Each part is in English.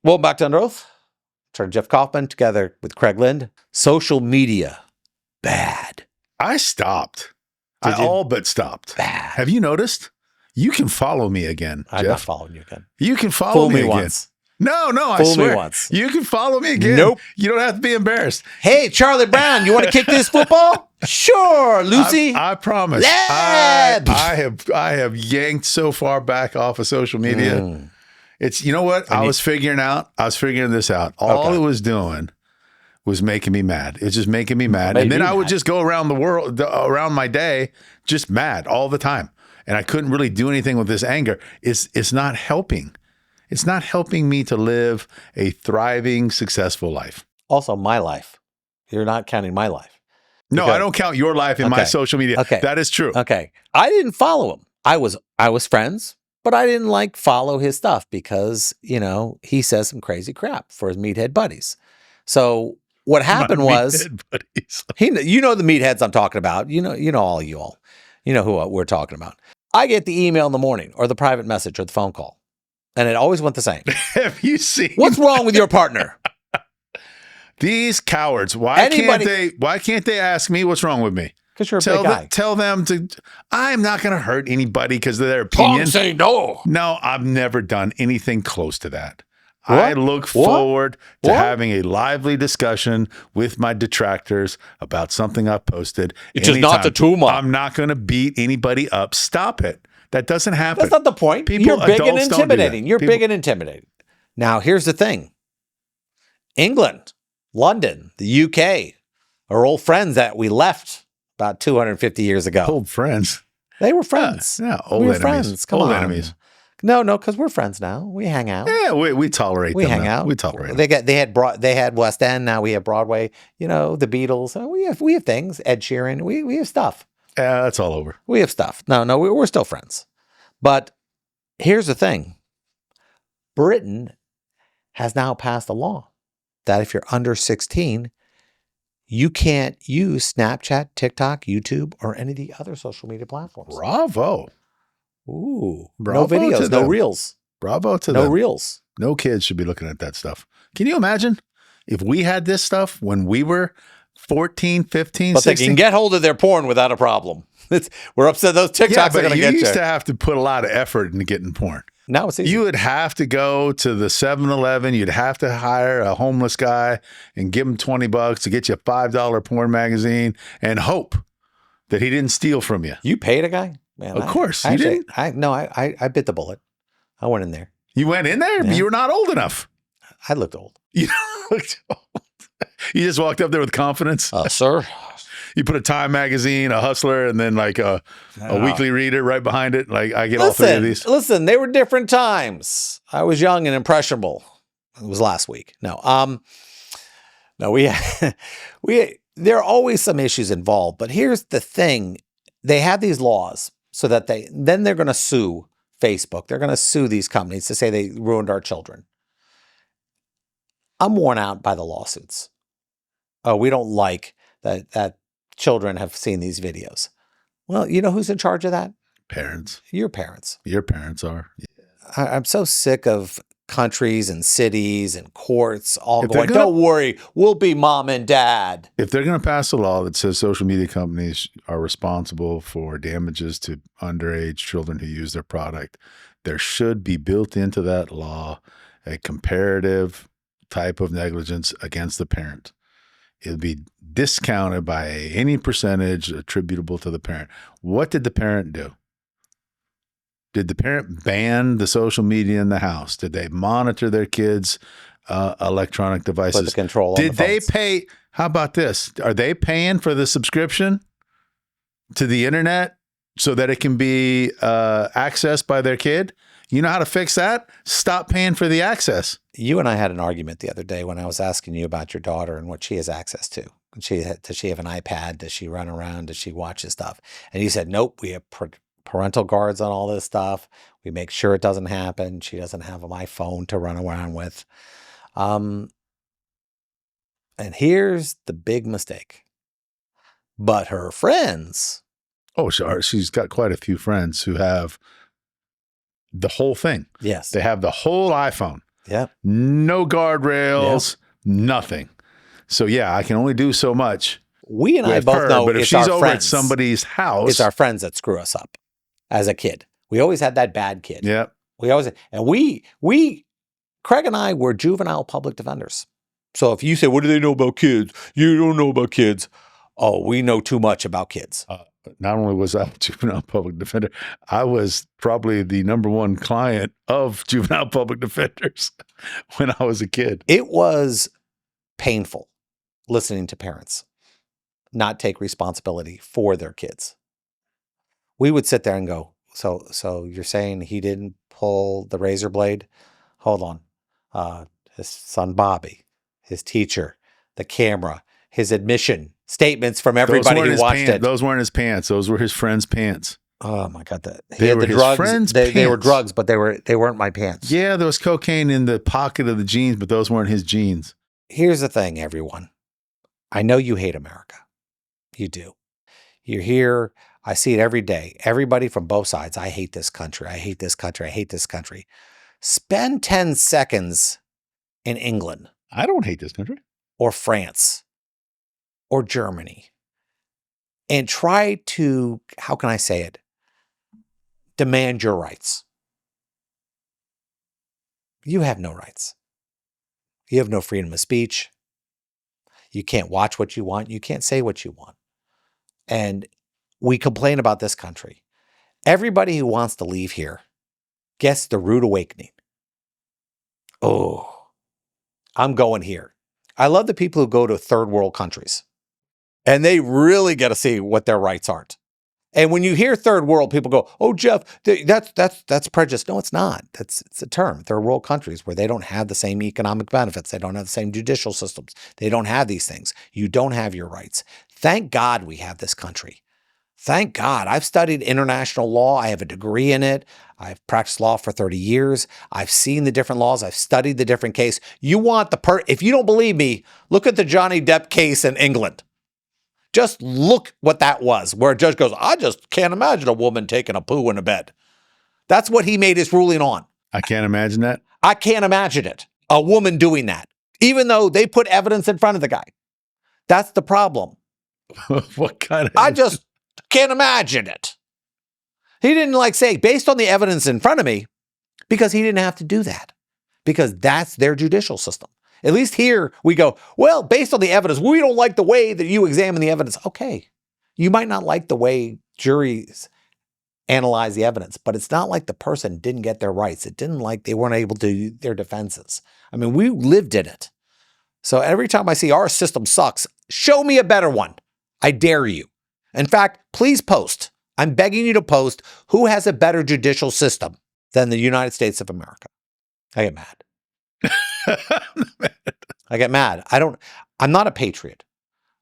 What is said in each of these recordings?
Welcome back to Under Oath. Attorney Jeff Kaufman together with Craig Lynd. Social media, bad. I stopped. Did you? All but stopped. Bad. Have you noticed? You can follow me again, I'm Jeff. not following you again. You can follow Fool me again. once. No, I Fool swear. me once. You can follow me again. Nope. You don't have to be embarrassed. Hey, Charlie Brown, you want to kick this football? Sure, Lucy. I promise. Lad. I have yanked so far back off of social media. It's, you know what? I was figuring this out. All it was doing was making me mad. It was just making me mad. And then I would just go around the world, around my day, just mad all the time. And I couldn't really do anything with this anger. It's not helping. It's not helping me to live a thriving, successful life. Also, my life. You're not counting my life. No, I don't count your life in my social media. Okay. That is true. Okay. I didn't follow him. I was friends, but I didn't follow his stuff because, he says some crazy crap for his meathead buddies. So what happened was, the meatheads I'm talking about. You know all you all. You know who we're talking about. I get the email in the morning or the private message or the phone call, and it always went the same. Have you seen? What's wrong with your partner? These cowards. Why can't they ask me what's wrong with me? Because you're a big guy. Tell them to. I'm not going to hurt anybody because of their opinion. Say no. No, I've never done anything close to that. What? I look forward to having a lively discussion with my detractors about something I posted. It's just not the tumor. I'm not going to beat anybody up. Stop it. That doesn't happen. That's not the point. You're big and intimidating. You're big and intimidating. Now, here's the thing. England, London, the UK are old friends that we left about 250 years ago. Old friends. They were friends. Old enemies. Friends. Come on. Enemies. No, because we're friends now. We hang out. Yeah, we tolerate them. We hang out. We tolerate them. They had West End. Now we have Broadway. The Beatles. We have things. Ed Sheeran. We have stuff. Yeah, that's all over. We have stuff. No, we're still friends. But here's the thing. Britain has now passed a law that if you're under 16, you can't use Snapchat, TikTok, YouTube, or any of the other social media platforms. Bravo. Ooh. Bravo no videos, to no them. reels. Bravo to them. No reels. No kids should be looking at that stuff. Can you imagine if we had this stuff when we were 14, 15, but 16? They can get hold of their porn without a problem. We're upset those TikToks are going to get you. You used to have to put a lot of effort into getting porn. Now it's easy. You would have to go to the 7-Eleven. You'd have to hire a homeless guy and give him $20 to get you a $5 porn magazine and hope that he didn't steal from you. You paid a guy? Man, of course. You didn't? I bit the bullet. I went in there. You went in there? Yeah. You were not old enough. I looked old. You looked old. You just walked up there with confidence? Sir. You put a Time magazine, a Hustler, and then a Weekly Reader right behind it. I get all three of these. Listen, they were different times. I was young and impressionable. It was last week. No, there are always some issues involved. But here's the thing: they have these laws so that they're going to sue Facebook. They're going to sue these companies to say they ruined our children. I'm worn out by the lawsuits. Oh, we don't like that children have seen these videos. Well, you know who's in charge of that? Parents. Your parents. Your parents are. Yeah. I'm so sick of countries and cities and courts all going, don't worry, we'll be mom and dad. If they're going to pass a law that says social media companies are responsible for damages to underage children who use their product, there should be built into that law a comparative type of negligence against the parent. It'll be discounted by any percentage attributable to the parent. What did the parent do? Did the parent ban the social media in the house? Did they monitor their kids' electronic devices? Put the control on Did the they phones. pay? How about this? Are they paying for the subscription to the internet so that it can be accessed by their kid? You know how to fix that? Stop paying for the access. You and I had an argument the other day when I was asking you about your daughter and what she has access to. Does she have an iPad? Does she run around? Does she watch this stuff? And you said, nope, we have parental guards on all this stuff. We make sure it doesn't happen. She doesn't have my phone to run around with. And here's the big mistake. But her friends. Oh, sure. She's got quite a few friends who have the whole thing. Yes. They have the whole iPhone. Yeah. No guardrails, nothing. So yeah, I can only do so much. We and I with both her, know but if it's she's our over at friends. somebody's house, It's our friends that screw us up as a kid. We always had that bad kid. yeah. We always, and Craig and I were juvenile public defenders. So if you say, what do they know about kids? You don't know about kids. Oh, we know too much about kids. Not only was I a juvenile public defender, I was probably the number one client of juvenile public defenders when I was a kid. It was painful listening to parents not take responsibility for their kids. We would sit there and go, so you're saying he didn't pull the razor blade? Hold on. His son Bobby, his teacher, the camera, his admission statements from everybody who watched it. Those weren't his pants. Those were his friend's pants. Oh my God! They had were the his drugs. friend's They were pants. drugs, but they weren't my pants. Yeah, there was cocaine in the pocket of the jeans, but those weren't his jeans. Here's the thing, everyone. I know you hate America. You do. You're here. I see it every day. Everybody from both sides. I hate this country. I hate this country. I hate this country. Spend 10 seconds in England I don't hate this country. or France or Germany and try to, how can I say it? Demand your rights. You have no rights. You have no freedom of speech. You can't watch what you want. You can't say what you want. And we complain about this country. Everybody who wants to leave here gets the rude awakening. Oh, I'm going here. I love the people who go to third world countries and they really get to see what their rights aren't. And when you hear third world, people go, "Oh, Jeff, that's prejudice." No, it's not. It's a term. Third world countries where they don't have the same economic benefits, they don't have the same judicial systems, they don't have these things. You don't have your rights. Thank God we have this country. Thank God. I've studied international law. I have a degree in it. I've practiced law for 30 years. I've seen the different laws. I've studied the different case. You want if you don't believe me, look at the Johnny Depp case in England. Just look what that was, where a judge goes, I just can't imagine a woman taking a poo in a bed. That's what he made his ruling on. I can't imagine that. I can't imagine it. A woman doing that, even though they put evidence in front of the guy. That's the problem. What kind of... I just can't imagine it. He didn't say, based on the evidence in front of me, because he didn't have to do that, because that's their judicial system. At least here we go, well, based on the evidence, we don't like the way that you examine the evidence. Okay. You might not like the way juries analyze the evidence, but it's not like the person didn't get their rights. It didn't like they weren't able to do their defenses. I mean, we lived in it. So every time I see our system sucks, show me a better one. I dare you. In fact, please post. I'm begging you to post who has a better judicial system than the United States of America. I get mad. I get mad. I'm not a patriot.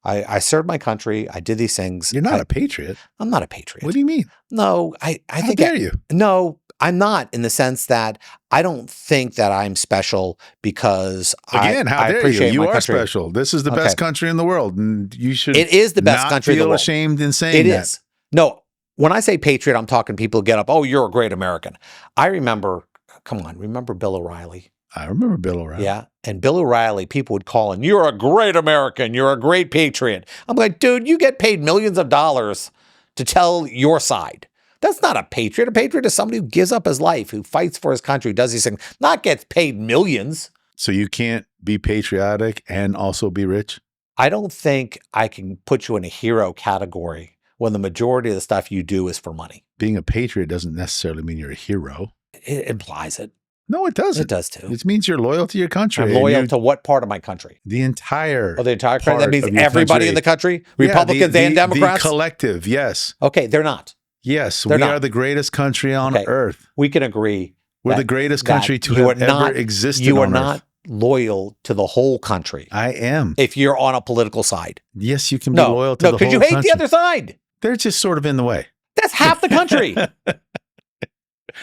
I served my country. I did these things. You're not a patriot. I'm not a patriot. What do you mean? No, I How think. dare you? No, I'm not, in the sense that I don't think that I'm special because Again, how I dare appreciate you? my You are country. special. This is the best country in the world, and you should. It is the best not country in the feel world. ashamed in saying It that. is. No, when I say patriot, I'm talking people who get up. Oh, you're a great American. I remember. Come on, remember Bill O'Reilly? I remember Bill O'Reilly. Yeah. And Bill O'Reilly, people would call him, you're a great American. You're a great patriot. I'm like, dude, you get paid millions of dollars to tell your side. That's not a patriot. A patriot is somebody who gives up his life, who fights for his country, does these things, not gets paid millions. So you can't be patriotic and also be rich? I don't think I can put you in a hero category when the majority of the stuff you do is for money. Being a patriot doesn't necessarily mean you're a hero. It implies it. No, it doesn't. It does too. It means you're loyal to your country. I'm loyal to what part of my country? The entire. Oh, the entire country? part That means of your everybody country. in the country? Yeah, Republicans and Democrats? The collective, yes. Okay, they're not. Yes, They're we not. are the greatest country on Okay. earth. We can agree. We're that- the greatest that country to you have are not- ever existed You are on not earth. loyal to the whole country I am. if you're on a political side. Yes, you can be No, loyal to no, the because whole you hate country. the other side. They're just sort of in the way. That's half the country.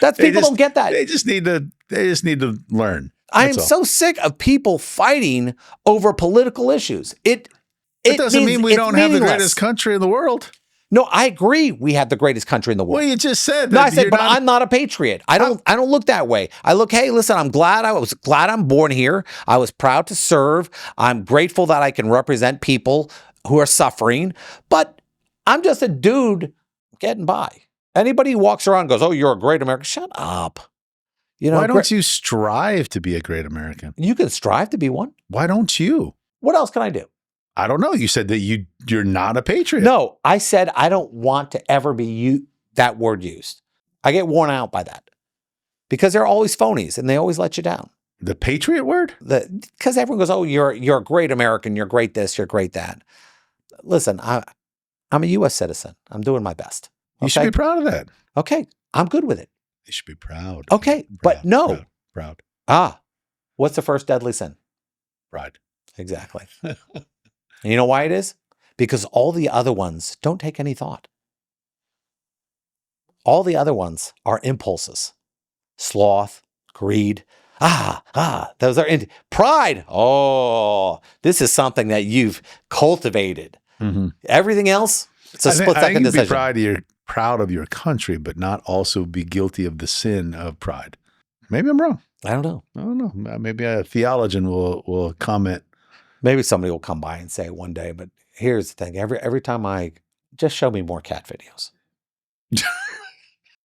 That's They people just- don't get that. They just need to learn. I am That's all. so sick of people fighting over political issues. It doesn't means mean we it's don't have the meaningless. greatest country in the world. No, I agree. We have the greatest country in the world. Well, you just said that. No, I said, you're but not- I'm not a patriot. I don't look that way. I look, hey, listen, I'm glad I'm born here. I was proud to serve. I'm grateful that I can represent people who are suffering, but I'm just a dude getting by. Anybody who walks around and goes, oh, you're a great American. Shut up. You know, Why don't you strive to be a great American? You can strive to be one. Why don't you? What else can I do? I don't know. You said that you're not a patriot. No, I said I don't want to ever be that word used. I get worn out by that because they're always phonies and they always let you down. The patriot word? Because everyone goes, oh, you're a great American. You're great this. You're great that. Listen, I'm a U.S. citizen. I'm doing my best. Okay? You should be proud of that. Okay, I'm good with it. You should be proud. Okay, Proud, but no. Proud. What's the first deadly sin? Pride. Exactly. And you know why it is? Because all the other ones don't take any thought. All the other ones are impulses. Sloth, greed. Those are pride. Oh, this is something that you've cultivated. Mm-hmm. Everything else, it's a split-second decision. You're proud of your country, but not also be guilty of the sin of pride. Maybe I'm wrong. I don't know. Maybe a theologian will comment. Maybe somebody will come by and say it one day, but here's the thing. Every time I just show me more cat videos.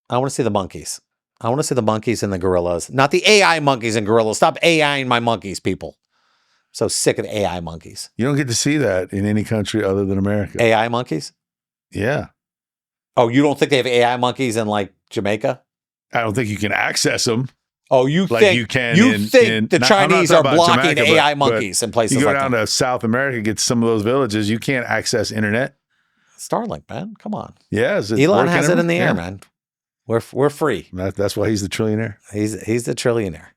I want to see the monkeys. I want to see the monkeys and the gorillas, not the AI monkeys and gorillas. Stop AIing my monkeys, people. I'm so sick of AI monkeys. You don't get to see that in any country other than America. AI monkeys? Yeah. Oh, you don't think they have AI monkeys in like Jamaica? I don't think you can access them. Oh, you like think you can? The Chinese are blocking Jamaica, AI monkeys in places like that? You go down to South America, get some of those villages. You can't access internet. Starlink, man, come on. Yeah, Elon has it in the air, man. We're free. That's why he's the trillionaire. He's the trillionaire.